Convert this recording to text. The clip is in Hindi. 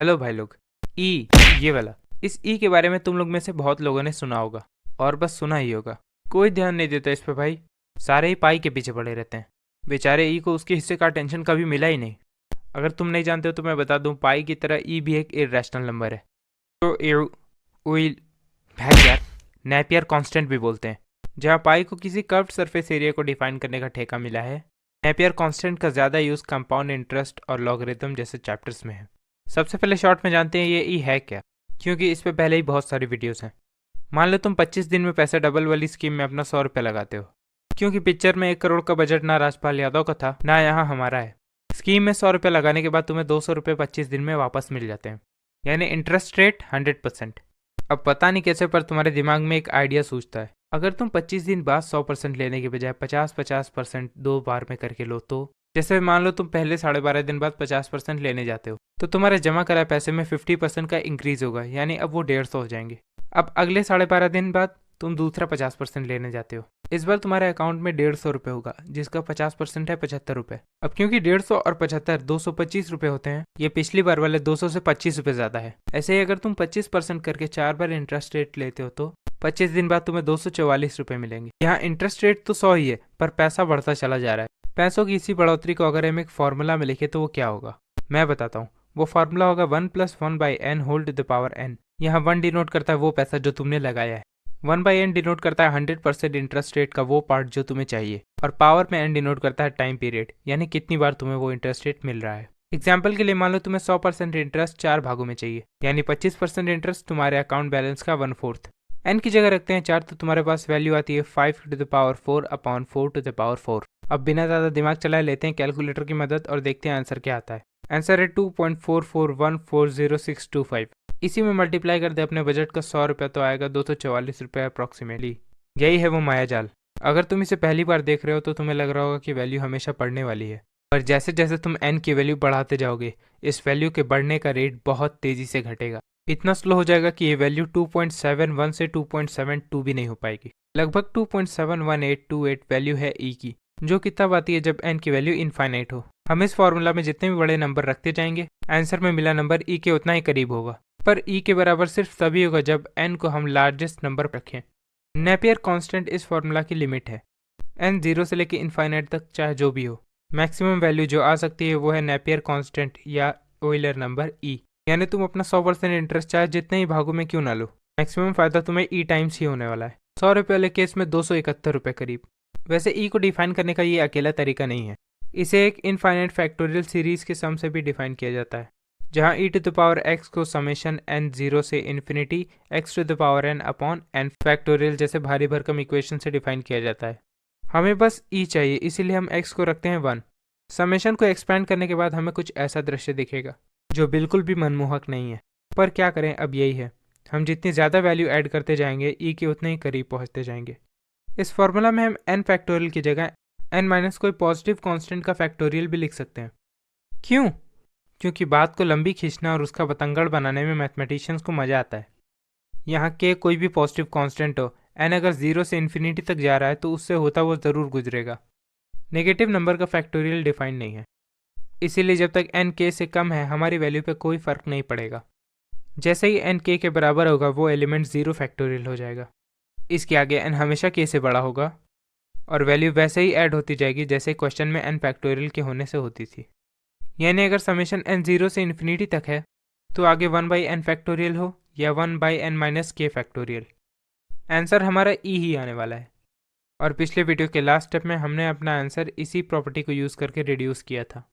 हेलो भाई लोग। ई, ये वाला, इस ई के बारे में तुम लोग में से बहुत लोगों ने सुना होगा और बस सुना ही होगा। कोई ध्यान नहीं देता इस पे भाई। सारे ही पाई के पीछे पड़े रहते हैं। बेचारे ई को उसके हिस्से का टेंशन कभी मिला ही नहीं। अगर तुम नहीं जानते हो तो मैं बता दूं, पाई की तरह ई भी एक इरेशनल नंबर है। तो विल भैग यार, नेपियर कांस्टेंट भी बोलते हैं। जहाँ पाई को किसी कर्व्ड सरफेस एरिया को डिफाइन करने का ठेका मिला है, नेपियर कांस्टेंट का ज़्यादा यूज़ कंपाउंड इंटरेस्ट और लॉगरिथम जैसे चैप्टर्स में है। सबसे पहले शॉर्ट में जानते हैं ये ई है क्या, क्योंकि इस पे पहले ही बहुत सारी वीडियोस हैं। मान लो तुम 25 दिन में पैसा डबल वाली स्कीम में अपना 100 रुपये लगाते हो। क्योंकि पिक्चर में 1 करोड़ का बजट ना राजपाल यादव का था ना यहाँ हमारा है। स्कीम में 100 रुपये लगाने के बाद तुम्हें 200 रुपये 25 दिन में वापस मिल जाते हैं, यानी इंटरेस्ट रेट 100%। अब पता नहीं कैसे पर तुम्हारे दिमाग में एक आइडिया सूझता है, अगर तुम 25 दिन बाद 100% लेने के बजाय 50-50% 2 बार में करके लो तो जैसे मान लो तुम पहले 12.5 दिन बाद 50% लेने जाते हो तो तुम्हारे जमा कराए पैसे में 50% का इंक्रीज होगा, यानी अब वो 150 हो जाएंगे। अब अगले 12.5 दिन बाद तुम दूसरा 50% लेने जाते हो। इस बार तुम्हारे अकाउंट में 150 रुपये होगा, जिसका 50% है 75 रुपये। अब क्योंकि 150 और 75 225 रुपये होते हैं, ये पिछली बार वाले 200 से 25 रुपये ज्यादा है। ऐसे ही अगर तुम 25% करके 4 बार इंटरेस्ट रेट लेते हो तो 25 दिन बाद तुम्हें 244 रुपये मिलेंगे। यहाँ इंटरेस्ट रेट तो 100 ही है, पर पैसा बढ़ता चला जा रहा है। पैसों की इसी बढ़ोतरी को अगर हम एक फॉर्मूला में लिखे तो वो क्या होगा, मैं बताता हूँ। वो फार्मूला होगा 1 + 1/n whole to the power n। यहाँ 1 डिनोट करता है वो पैसा जो तुमने लगाया है, 1/n डिनोट करता है 100% इंटरेस्ट रेट का वो पार्ट जो तुम्हें चाहिए, और पावर में n डिनोट करता है टाइम पीरियड, यानी कितनी बार तुम्हें वो इंटरेस्ट रेट मिल रहा है। एग्जाम्पल के लिए मान लो तुम्हें 100% इंटरेस्ट 4 भागों में चाहिए, यानी 25% इंटरेस्ट तुम्हारे अकाउंट बैलेंस का 1/4। n की जगह रखते हैं 4 तो तुम्हारे पास वैल्यू आती है 5 to the power 4 upon 4 to the power 4। अब बिना ज़्यादा दिमाग चलाए लेते हैं कैलकुलेटर की मदद और देखते हैं आंसर क्या आता है। आंसर है 2.44140625। इसी में मल्टीप्लाई कर दे अपने बजट का 100 रुपये तो आएगा 244 रुपये अप्रॉक्सीमेटली। यही है वो मायाजाल। अगर तुम इसे पहली बार देख रहे हो तो तुम्हें लग रहा होगा कि वैल्यू हमेशा बढ़ने वाली है, पर जैसे जैसे तुम n की वैल्यू बढ़ाते जाओगे इस वैल्यू के बढ़ने का रेट बहुत तेजी से घटेगा। इतना स्लो हो जाएगा कि ये वैल्यू 2.71 से 2.72 भी नहीं हो पाएगी। लगभग 2.71828 वैल्यू है ई की, जो कि तब आती है जब n की वैल्यू इनफाइनाइट हो। हम इस फॉर्मूला में जितने भी बड़े नंबर रखते जाएंगे आंसर में मिला नंबर ई के उतना ही करीब होगा, पर ई के बराबर सिर्फ तभी होगा जब n को हम लार्जेस्ट नंबर रखें। नेपियर कांस्टेंट इस फॉर्मूला की लिमिट है, n 0 से लेकर इनफाइनाइट तक चाहे जो भी हो। मैक्सिमम वैल्यू जो आ सकती है वो है नेपियर कांस्टेंट या ओइलर नंबर ई, यानी तुम अपना 100% इंटरेस्ट चाहे जितने ही भागों में क्यों ना लो, मैक्सिमम फायदा तुम्हें ई टाइम्स ही होने वाला है। 100 रुपये वाले केस में 271 रुपये करीब। वैसे ई को डिफाइन करने का ये अकेला तरीका नहीं है, इसे एक इनफाइनाइट फैक्टोरियल सीरीज के सम से भी डिफाइन किया जाता है, जहां e to the power x को समेशन n 0 से infinity x to the power n upon n factorial जैसे भारी भरकम इक्वेशन से डिफाइन किया जाता है। हमें बस e चाहिए, इसीलिए हम x को रखते हैं 1। समेशन को एक्सपैंड करने के बाद हमें कुछ ऐसा दृश्य दिखेगा जो बिल्कुल भी मनमोहक नहीं है, पर क्या करें, अब यही है। हम जितनी ज़्यादा वैल्यू ऐड करते जाएंगे ई के उतने ही करीब पहुंचते जाएंगे। इस फॉर्मूला में हम n फैक्टोरियल की जगह n माइनस कोई पॉजिटिव कांस्टेंट का फैक्टोरियल भी लिख सकते हैं। क्यों? क्योंकि बात को लंबी खींचना और उसका बतंगड़ बनाने में मैथमेटिशियंस को मज़ा आता है। यहाँ के कोई भी पॉजिटिव कांस्टेंट हो, n अगर 0 से इन्फिनिटी तक जा रहा है तो उससे होता वो ज़रूर गुजरेगा। नेगेटिव नंबर का फैक्टोरियल डिफाइन नहीं है, इसीलिए जब तक n k से कम है हमारी वैल्यू पे कोई फ़र्क नहीं पड़ेगा। जैसे ही n k के बराबर होगा वो एलिमेंट 0 फैक्टोरियल हो जाएगा। इसके आगे n हमेशा k से बड़ा होगा और वैल्यू वैसे ही ऐड होती जाएगी जैसे क्वेश्चन में n फैक्टोरियल के होने से होती थी। यानी अगर समेशन n 0 से इन्फिनिटी तक है तो आगे 1/n फैक्टोरियल हो या 1/n minus k factorial, answer हमारा ई ही आने वाला है। और पिछले वीडियो के लास्ट स्टेप में हमने अपना आंसर इसी प्रॉपर्टी को यूज़ करके रिड्यूस किया था।